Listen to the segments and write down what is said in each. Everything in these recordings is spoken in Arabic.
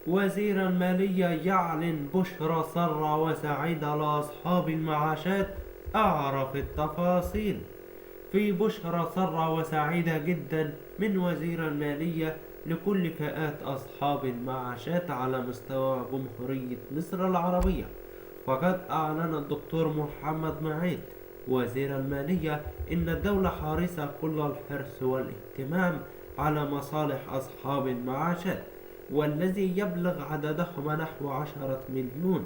وزير المالية يعلن بشرى سارة وسعيدة لأصحاب المعاشات. أعرف التفاصيل. في بشرى سارة وسعيدة جدا من وزير المالية لكل فئات أصحاب المعاشات على مستوى جمهورية مصر العربية. وقد أعلن الدكتور محمد معيط وزير المالية إن الدولة حريصة كل الحرص والاهتمام على مصالح أصحاب المعاشات، والذي يبلغ عددهم نحو 10 مليون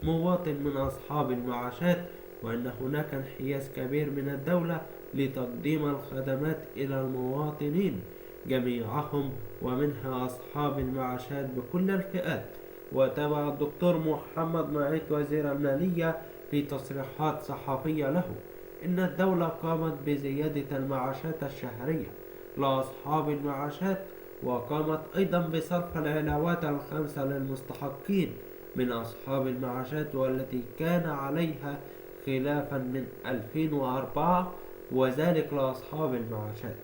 مواطن من أصحاب المعاشات، وأن هناك انحياز كبير من الدولة لتقديم الخدمات إلى المواطنين جميعهم، ومنها أصحاب المعاشات بكل الفئات. وتابع الدكتور محمد معيط وزير المالية في تصريحات صحفية له إن الدولة قامت بزيادة المعاشات الشهرية لأصحاب المعاشات، وقامت أيضا بصرف العلاوات الخمسة للمستحقين من أصحاب المعاشات والتي كان عليها خلافا من 2004، وذلك لأصحاب المعاشات.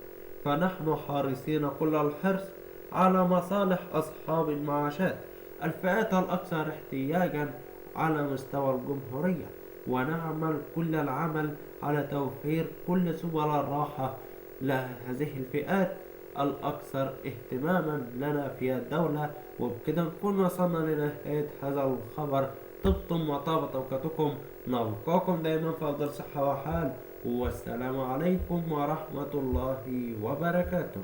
فنحن حريصين كل الحرص على مصالح أصحاب المعاشات الفئات الأكثر احتياجا على مستوى الجمهورية، ونعمل كل العمل على توفير كل سبل الراحة لهذه الفئات الأكثر اهتماما لنا في الدولة. وبكده نكون وصلنا لنهاية هذا الخبر. طبتم وطابت أوقاتكم. نلقاكم دائما في أفضل صحة وحال، والسلام عليكم ورحمة الله وبركاته.